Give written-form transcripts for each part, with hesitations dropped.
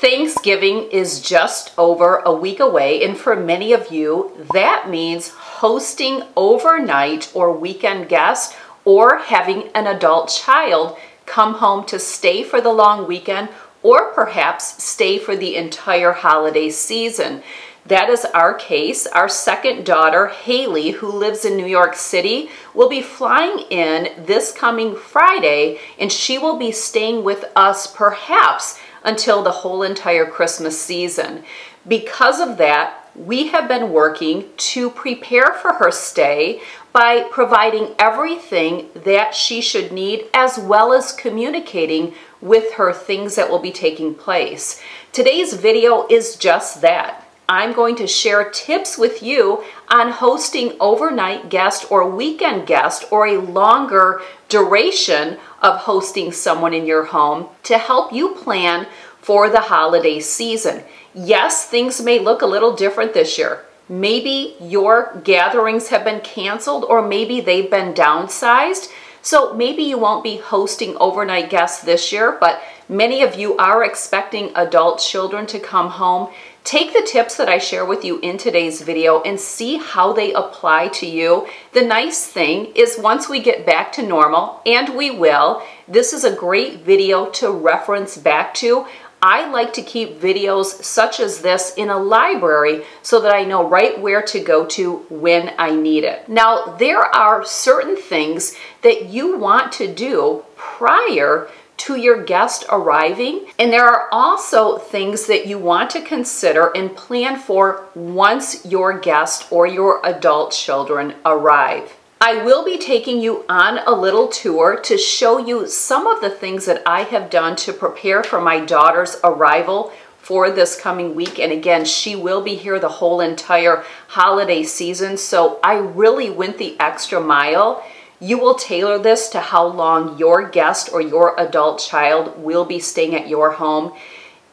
Thanksgiving is just over a week away, and for many of you, that means hosting overnight or weekend guests or having an adult child come home to stay for the long weekend or perhaps stay for the entire holiday season. That is our case. Our second daughter, Haley, who lives in New York City, will be flying in this coming Friday, and she will be staying with us perhaps until the whole entire Christmas season. Because of that, we have been working to prepare for her stay by providing everything that she should need, as well as communicating with her things that will be taking place. Today's video is just that. I'm going to share tips with you on hosting overnight guest or weekend guest or a longer duration of hosting someone in your home to help you plan for the holiday season. Yes, things may look a little different this year. Maybe your gatherings have been canceled or maybe they've been downsized. So maybe you won't be hosting overnight guests this year, but many of you are expecting adult children to come home. Take the tips that I share with you in today's video and see how they apply to you. The nice thing is once we get back to normal, and we will, this is a great video to reference back to. I like to keep videos such as this in a library so that I know right where to go to when I need it. Now, there are certain things that you want to do prior to your guest arriving, and there are also things that you want to consider and plan for once your guest or your adult children arrive. I will be taking you on a little tour to show you some of the things that I have done to prepare for my daughter's arrival for this coming week. And again, she will be here the whole entire holiday season, so I really went the extra mile. You will tailor this to how long your guest or your adult child will be staying at your home.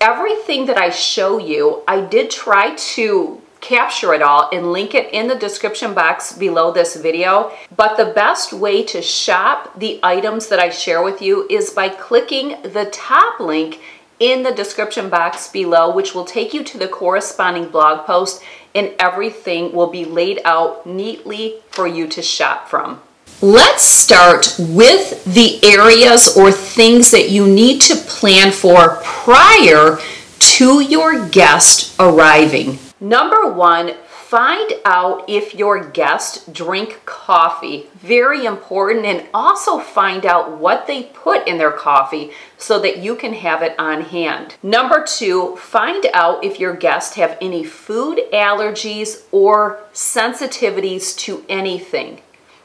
Everything that I show you, I did try to capture it all and link it in the description box below this video. But the best way to shop the items that I share with you is by clicking the top link in the description box below, which will take you to the corresponding blog post, and everything will be laid out neatly for you to shop from. Let's start with the areas or things that you need to plan for prior to your guest arriving. Number one, find out if your guests drink coffee. Very important. And also find out what they put in their coffee so that you can have it on hand. Number two, find out if your guests have any food allergies or sensitivities to anything.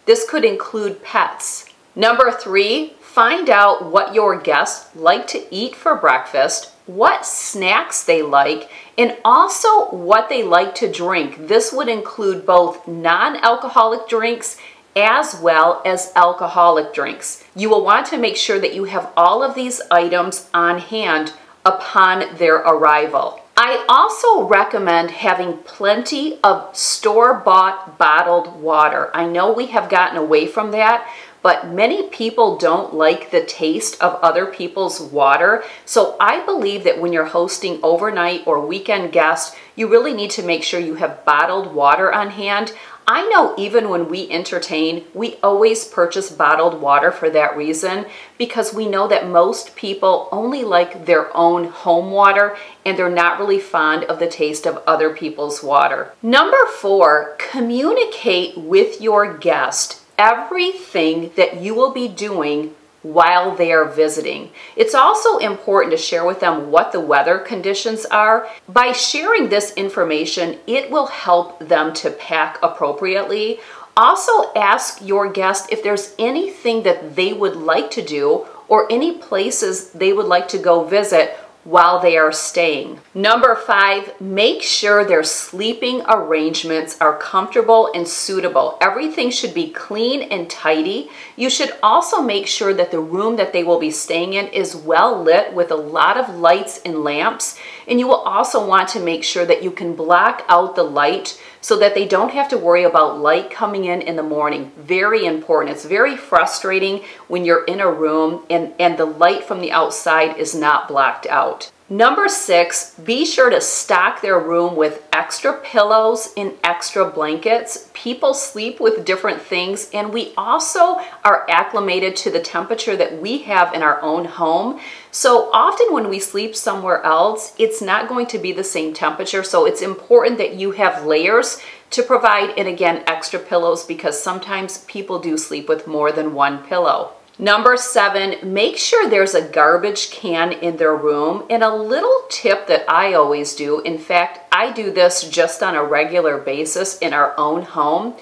This could include pets. Number three, find out what your guests like to eat for breakfast, what snacks they like, and also what they like to drink. This would include both non-alcoholic drinks as well as alcoholic drinks. You will want to make sure that you have all of these items on hand upon their arrival. I also recommend having plenty of store-bought bottled water. I know we have gotten away from that, but many people don't like the taste of other people's water. So I believe that when you're hosting overnight or weekend guests, you really need to make sure you have bottled water on hand. I know even when we entertain, we always purchase bottled water for that reason, because we know that most people only like their own home water and they're not really fond of the taste of other people's water. Number four, communicate with your guest everything that you will be doing while they are visiting. It's also important to share with them what the weather conditions are. By sharing this information, it will help them to pack appropriately. Also ask your guest if there's anything that they would like to do or any places they would like to go visit while they are staying. Number five, make sure their sleeping arrangements are comfortable and suitable. Everything should be clean and tidy. You should also make sure that the room that they will be staying in is well lit with a lot of lights and lamps. And you will also want to make sure that you can block out the light so that they don't have to worry about light coming in the morning. Very important. It's very frustrating when you're in a room and the light from the outside is not blocked out. Number 6, be sure to stock their room with extra pillows and extra blankets. People sleep with different things, and we also are acclimated to the temperature that we have in our own home. So often when we sleep somewhere else, it's not going to be the same temperature. So it's important that you have layers to provide, and again, extra pillows, because sometimes people do sleep with more than one pillow. Number 7, make sure there's a garbage can in their room. And a little tip that I always do, in fact, I do this just on a regular basis in our own home.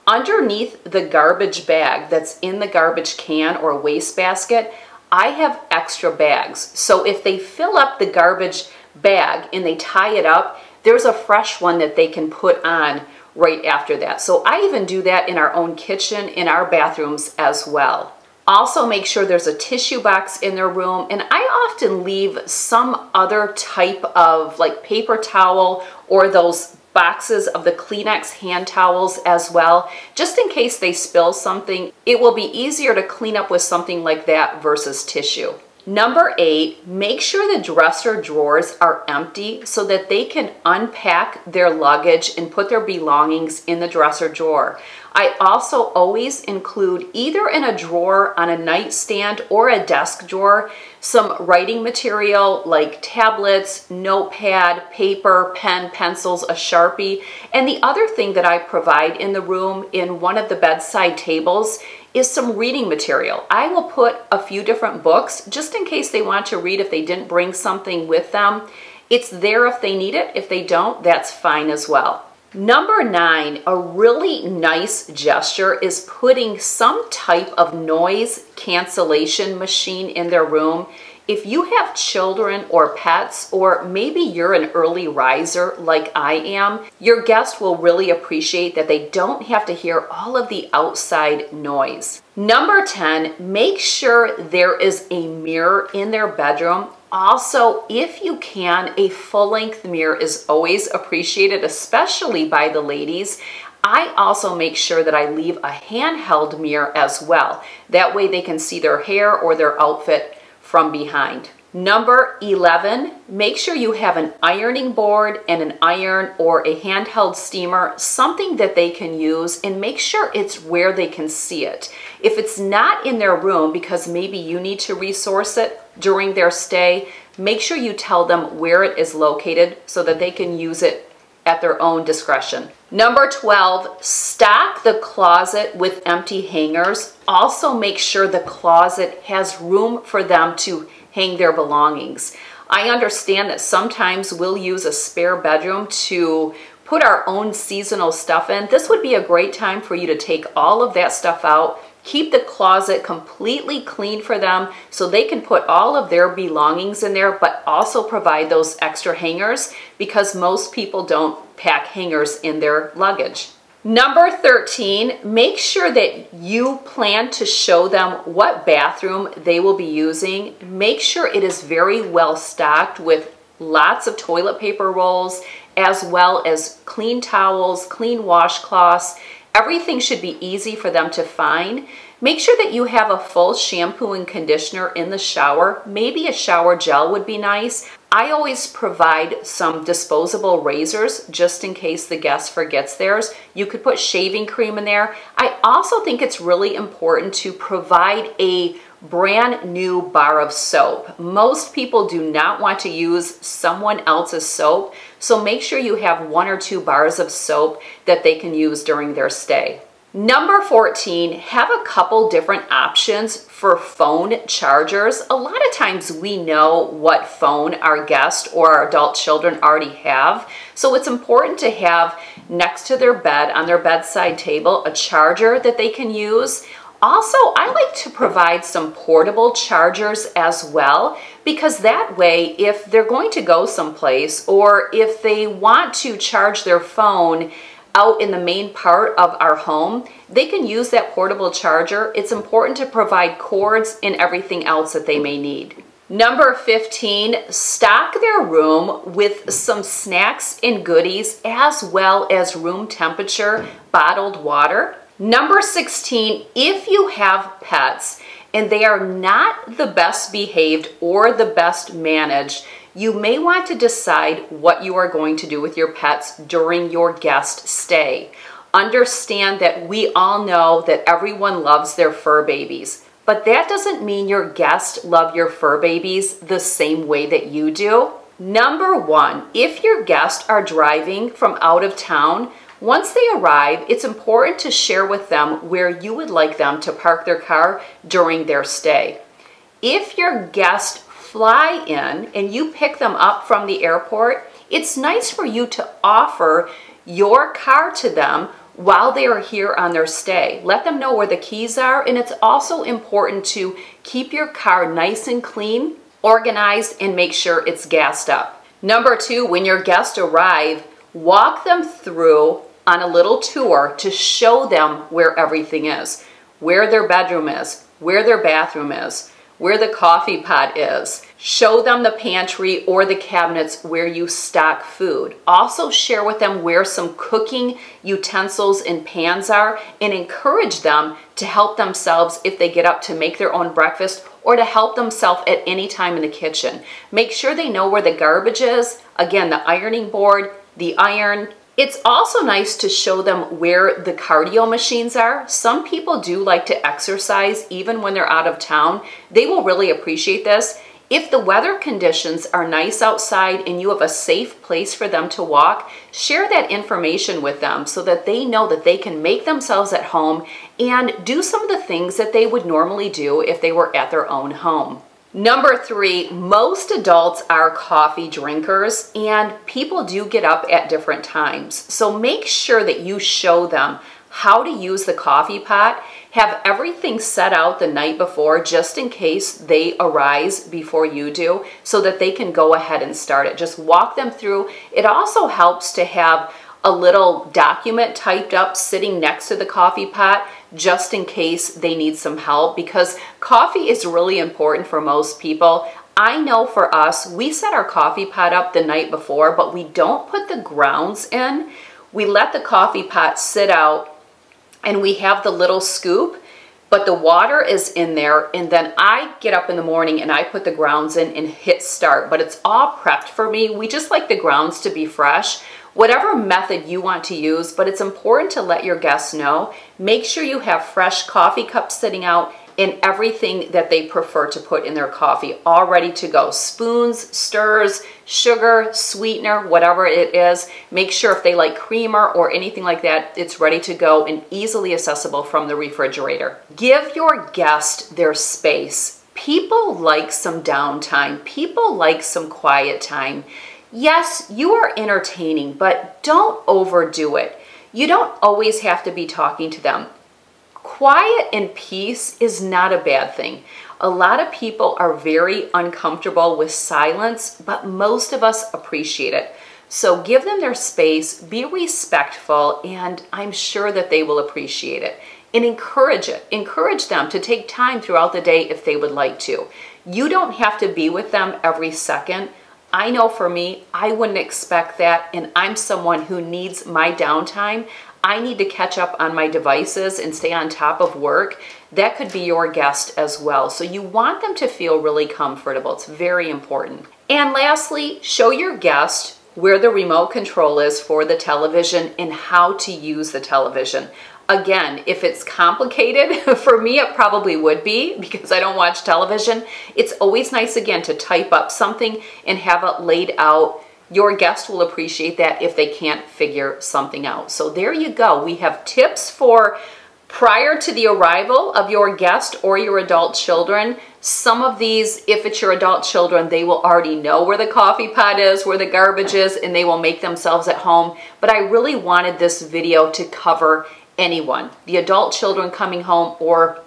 Underneath the garbage bag that's in the garbage can or wastebasket, I have extra bags. So if they fill up the garbage bag and they tie it up, there's a fresh one that they can put on right after that. So I even do that in our own kitchen, in our bathrooms as well. Also make sure there's a tissue box in their room, and I often leave some other type of like paper towel or those boxes of the Kleenex hand towels as well, just in case they spill something. It will be easier to clean up with something like that versus tissue. Number 8, make sure the dresser drawers are empty so that they can unpack their luggage and put their belongings in the dresser drawer. I also always include, either in a drawer on a nightstand or a desk drawer, some writing material like tablets, notepad, paper, pen, pencils, a Sharpie. And the other thing that I provide in the room in one of the bedside tables is some reading material. I will put a few different books just in case they want to read if they didn't bring something with them. It's there if they need it. If they don't, that's fine as well. Number 9, a really nice gesture is putting some type of noise cancellation machine in their room. If you have children or pets, or maybe you're an early riser like I am, your guest will really appreciate that they don't have to hear all of the outside noise. Number 10, make sure there is a mirror in their bedroom. Also, if you can, a full-length mirror is always appreciated, especially by the ladies. I also make sure that I leave a handheld mirror as well. That way they can see their hair or their outfit from behind. Number 11, make sure you have an ironing board and an iron or a handheld steamer, something that they can use, and make sure it's where they can see it. If it's not in their room because maybe you need to resource it during their stay, make sure you tell them where it is located so that they can use it at their own discretion. Number 12, stock the closet with empty hangers. Also make sure the closet has room for them to hang their belongings. I understand that sometimes we'll use a spare bedroom to put our own seasonal stuff in. This would be a great time for you to take all of that stuff out, keep the closet completely clean for them so they can put all of their belongings in there, but also provide those extra hangers because most people don't pack hangers in their luggage. Number 13, make sure that you plan to show them what bathroom they will be using. Make sure it is very well stocked with lots of toilet paper rolls, as well as clean towels, clean washcloths. Everything should be easy for them to find. Make sure that you have a full shampoo and conditioner in the shower. Maybe a shower gel would be nice. I always provide some disposable razors just in case the guest forgets theirs. You could put shaving cream in there. I also think it's really important to provide a brand new bar of soap. Most people do not want to use someone else's soap, so make sure you have 1 or 2 bars of soap that they can use during their stay. Number 14, have a couple different options for phone chargers. A lot of times we know what phone our guest or our adult children already have, so it's important to have next to their bed, on their bedside table, a charger that they can use. Also, I like to provide some portable chargers as well, because that way, if they're going to go someplace or if they want to charge their phone out in the main part of our home, they can use that portable charger. It's important to provide cords and everything else that they may need. Number 15, stock their room with some snacks and goodies, as well as room temperature bottled water. Number 16, if you have pets and they are not the best behaved or the best managed, you may want to decide what you are going to do with your pets during your guest stay. Understand that we all know that everyone loves their fur babies, but that doesn't mean your guests love your fur babies the same way that you do. Number one, if your guests are driving from out of town, once they arrive, it's important to share with them where you would like them to park their car during their stay. If your guests fly in and you pick them up from the airport, it's nice for you to offer your car to them while they are here on their stay. Let them know where the keys are, and it's also important to keep your car nice and clean, organized, and make sure it's gassed up. Number two, when your guests arrive, walk them through on a little tour to show them where everything is, where their bedroom is, where their bathroom is, where the coffee pot is. Show them the pantry or the cabinets where you stock food. Also share with them where some cooking utensils and pans are, and encourage them to help themselves if they get up to make their own breakfast or to help themselves at any time in the kitchen. Make sure they know where the garbage is. Again, the ironing board, the iron. It's also nice to show them where the cardio machines are. Some people do like to exercise even when they're out of town. They will really appreciate this. If the weather conditions are nice outside and you have a safe place for them to walk, share that information with them so that they know that they can make themselves at home and do some of the things that they would normally do if they were at their own home. Number three, most adults are coffee drinkers, and people do get up at different times. So make sure that you show them how to use the coffee pot. Have everything set out the night before just in case they arise before you do, so that they can go ahead and start it. Just walk them through. It also helps to have a little document typed up sitting next to the coffee pot just in case they need some help, because coffee is really important for most people. I know for us, we set our coffee pot up the night before, but we don't put the grounds in. We let the coffee pot sit out and we have the little scoop, but the water is in there, and then I get up in the morning and I put the grounds in and hit start, but it's all prepped for me. We just like the grounds to be fresh. Whatever method you want to use, but it's important to let your guests know. Make sure you have fresh coffee cups sitting out and everything that they prefer to put in their coffee all ready to go. Spoons, stirs, sugar, sweetener, whatever it is. Make sure if they like creamer or anything like that, it's ready to go and easily accessible from the refrigerator. Give your guest their space. People like some downtime. People like some quiet time. Yes, you are entertaining, but don't overdo it. You don't always have to be talking to them. Quiet and peace is not a bad thing. A lot of people are very uncomfortable with silence, but most of us appreciate it. So give them their space, be respectful, and I'm sure that they will appreciate it. And encourage it. Encourage them to take time throughout the day if they would like to. You don't have to be with them every second. I know for me, I wouldn't expect that, and I'm someone who needs my downtime. I need to catch up on my devices and stay on top of work. That could be your guest as well. So you want them to feel really comfortable. It's very important. And lastly, show your guest where the remote control is for the television and how to use the television. Again, if it's complicated, for me it probably would be because I don't watch television. It's always nice, again, to type up something and have it laid out. Your guest will appreciate that if they can't figure something out. So there you go. We have tips for prior to the arrival of your guest or your adult children. Some of these, if it's your adult children, they will already know where the coffee pot is, where the garbage is, and they will make themselves at home. But I really wanted this video to cover anyone, the adult children coming home or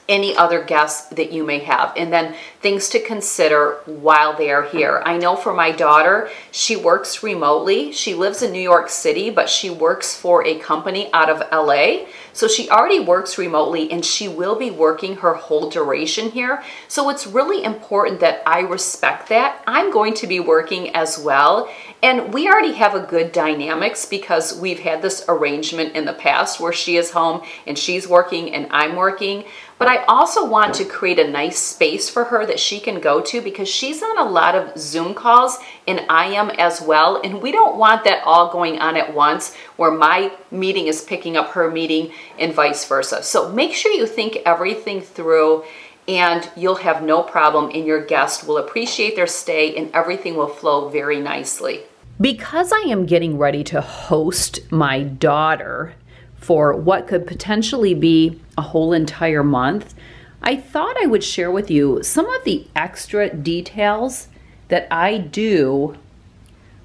any other guests that you may have, and then things to consider while they are here. I know for my daughter, she works remotely. She lives in New York City, but she works for a company out of LA. So she already works remotely and she will be working her whole duration here. So it's really important that I respect that. I'm going to be working as well. And we already have a good dynamics because we've had this arrangement in the past where she is home and she's working and I'm working. But I also want to create a nice space for her that she can go to, because she's on a lot of Zoom calls and I am as well. And we don't want that all going on at once where my meeting is picking up her meeting and vice versa. So make sure you think everything through, and you'll have no problem, and your guest will appreciate their stay and everything will flow very nicely. Because I am getting ready to host my daughter for what could potentially be a whole entire month, I thought I would share with you some of the extra details that I do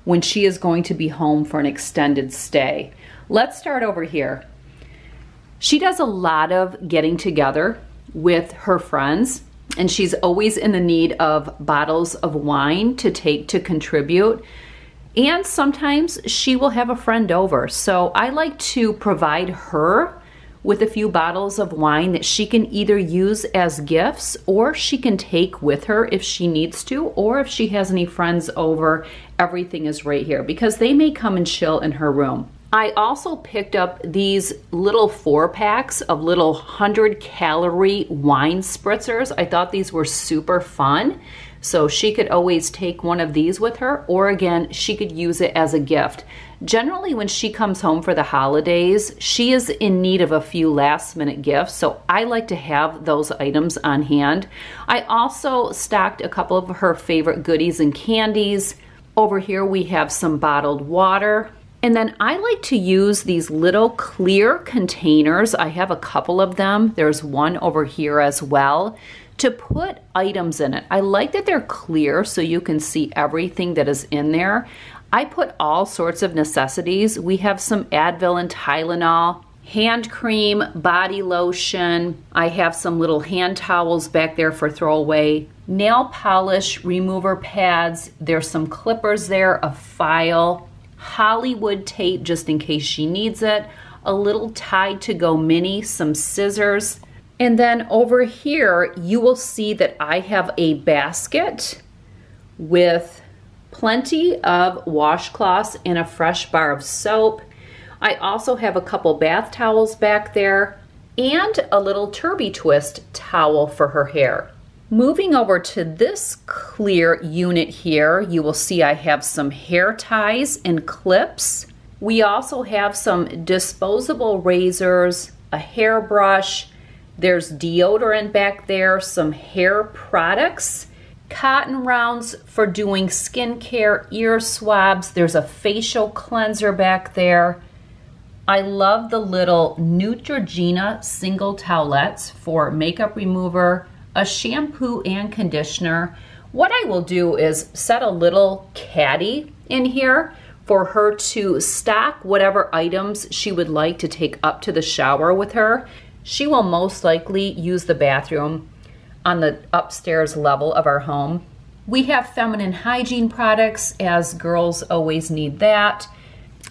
when she is going to be home for an extended stay. Let's start over here. She does a lot of getting together with her friends, and she's always in the need of bottles of wine to take to contribute. And sometimes she will have a friend over. So I like to provide her with a few bottles of wine that she can either use as gifts or she can take with her if she needs to, or if she has any friends over, everything is right here because they may come and chill in her room. I also picked up these little 4-packs of little 100-calorie wine spritzers. I thought these were super fun. So she could always take one of these with her, or again, she could use it as a gift. Generally, when she comes home for the holidays, she is in need of a few last-minute gifts, so I like to have those items on hand. I also stocked a couple of her favorite goodies and candies. Over here, we have some bottled water. And then I like to use these little clear containers. I have a couple of them. There's one over here as well, to put items in it. I like that they're clear so you can see everything that is in there. I put all sorts of necessities. We have some Advil and Tylenol, hand cream, body lotion. I have some little hand towels back there for throwaway, nail polish remover pads. There's some clippers there, a file, Hollywood tape just in case she needs it, a little Tide to Go mini, some scissors. And then over here, you will see that I have a basket with plenty of washcloths and a fresh bar of soap. I also have a couple bath towels back there and a little Turby Twist towel for her hair. Moving over to this clear unit here, you will see I have some hair ties and clips. We also have some disposable razors, a hairbrush. There's deodorant back there, some hair products, cotton rounds for doing skincare, ear swabs. There's a facial cleanser back there. I love the little Neutrogena single towelettes for makeup remover, a shampoo and conditioner. What I will do is set a little caddy in here for her to stock whatever items she would like to take up to the shower with her. She will most likely use the bathroom on the upstairs level of our home. We have feminine hygiene products, as girls always need that.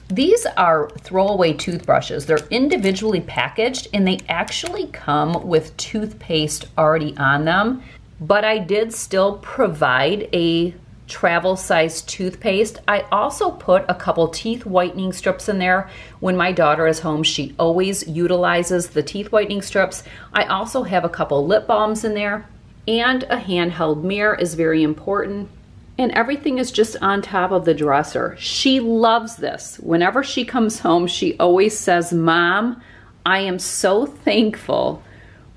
These are throwaway toothbrushes. They're individually packaged and they actually come with toothpaste already on them, but I did still provide a travel size toothpaste. I also put a couple teeth whitening strips in there. When my daughter is home, she always utilizes the teeth whitening strips. I also have a couple lip balms in there, and a handheld mirror is very important. And everything is just on top of the dresser. She loves this. Whenever she comes home, she always says, "Mom, I am so thankful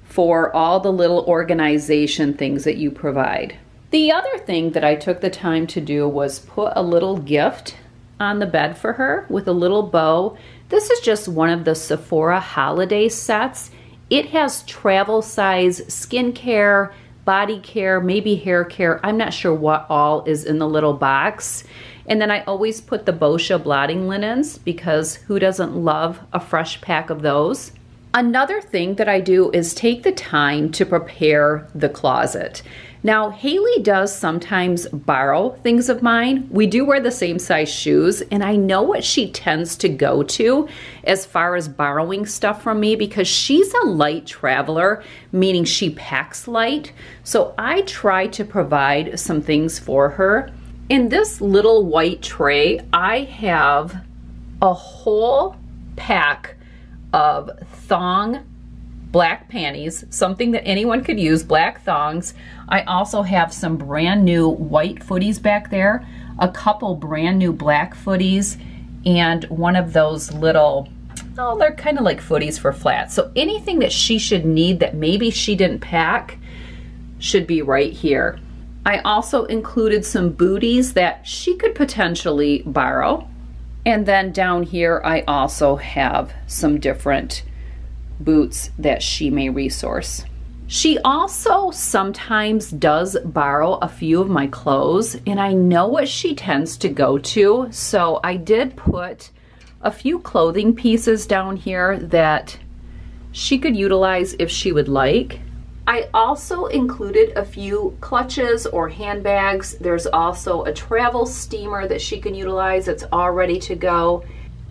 for all the little organization things that you provide." The other thing that I took the time to do was put a little gift on the bed for her with a little bow. This is just one of the Sephora holiday sets. It has travel size skincare, body care, maybe hair care. I'm not sure what all is in the little box. And then I always put the Boscia blotting linens because who doesn't love a fresh pack of those? Another thing that I do is take the time to prepare the closet. Now, Haley does sometimes borrow things of mine. We do wear the same size shoes, and I know what she tends to go to as far as borrowing stuff from me because she's a light traveler, meaning she packs light. So I try to provide some things for her. In this little white tray, I have a whole pack of thong black panties, something that anyone could use, black thongs. I also have some brand new white footies back there, a couple brand new black footies, and one of those little, oh, they're kind of like footies for flats. So anything that she should need that maybe she didn't pack should be right here. I also included some booties that she could potentially borrow. And then down here, I also have some different boots that she may resource. She also sometimes does borrow a few of my clothes, and I know what she tends to go to, so I did put a few clothing pieces down here that she could utilize if she would like. I also included a few clutches or handbags. There's also a travel steamer that she can utilize. It's all ready to go.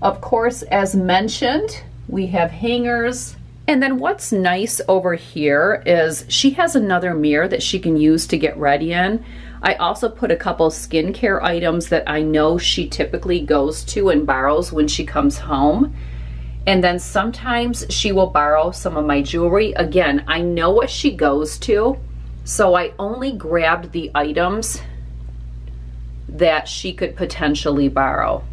Of course, as mentioned, we have hangers. And then what's nice over here is she has another mirror that she can use to get ready in. I also put a couple skincare items that I know she typically goes to and borrows when she comes home. And then sometimes she will borrow some of my jewelry. Again, I know what she goes to, so I only grabbed the items that she could potentially borrow.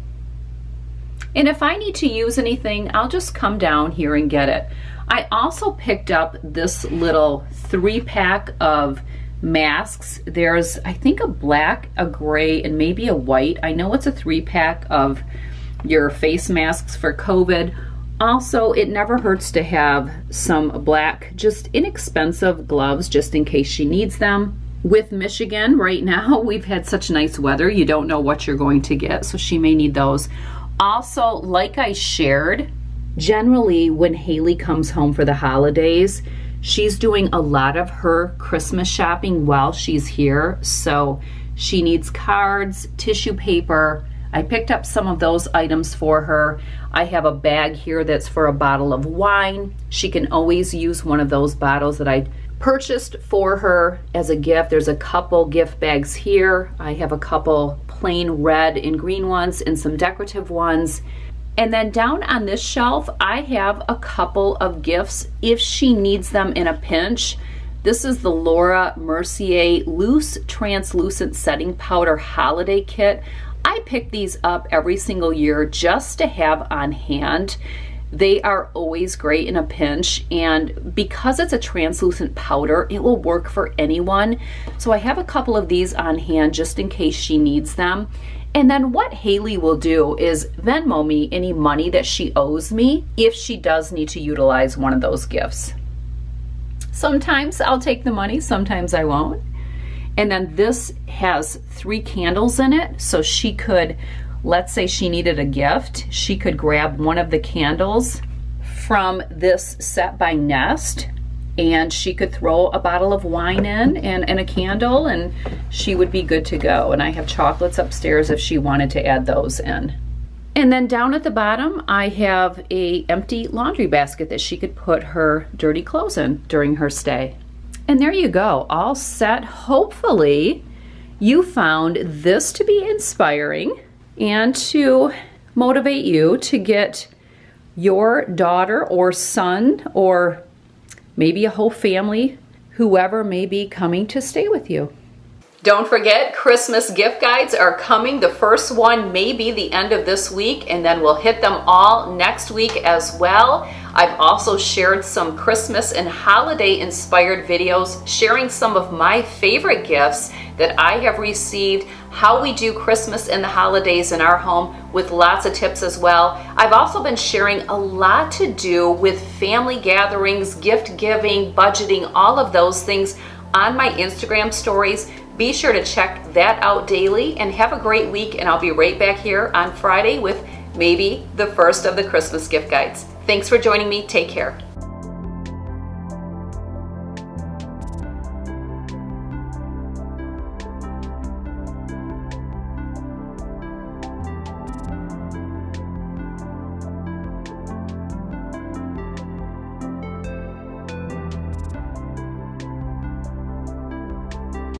And if I need to use anything, I'll just come down here and get it. I also picked up this little 3-pack of masks. There's, I think, a black, a gray, and maybe a white. I know it's a 3-pack of your face masks for COVID. Also, it never hurts to have some black, just inexpensive gloves just in case she needs them. With Michigan right now, we've had such nice weather, you don't know what you're going to get, so she may need those. Also, like I shared, generally when Haley comes home for the holidays, she's doing a lot of her Christmas shopping while she's here, so she needs cards, tissue paper. I picked up some of those items for her. I have a bag here that's for a bottle of wine. She can always use one of those bottles that I purchased for her as a gift. There's a couple gift bags here. I have a couple plain red and green ones and some decorative ones. And then down on this shelf, I have a couple of gifts if she needs them in a pinch. This is the Laura Mercier Loose Translucent Setting Powder Holiday Kit. I pick these up every single year just to have on hand. They are always great in a pinch, and because it's a translucent powder, it will work for anyone. So I have a couple of these on hand just in case she needs them. And then what Haley will do is Venmo me any money that she owes me if she does need to utilize one of those gifts. Sometimes I'll take the money, sometimes I won't. And then this has 3 candles in it, so she could, let's say she needed a gift, she could grab one of the candles from this set by Nest, and she could throw a bottle of wine in and a candle, and she would be good to go. And I have chocolates upstairs if she wanted to add those in. And then down at the bottom, I have an empty laundry basket that she could put her dirty clothes in during her stay. And there you go, all set. Hopefully you found this to be inspiring and to motivate you to get your daughter or son or maybe a whole family, whoever may be coming to stay with you. Don't forget, Christmas gift guides are coming. The first one may be the end of this week, and then we'll hit them all next week as well. I've also shared some Christmas and holiday inspired videos sharing some of my favorite gifts that I have received, how we do Christmas and the holidays in our home, with lots of tips as well. I've also been sharing a lot to do with family gatherings, gift giving, budgeting, all of those things on my Instagram stories. Be sure to check that out daily, and have a great week, and I'll be right back here on Friday with maybe the first of the Christmas gift guides. Thanks for joining me. Take care.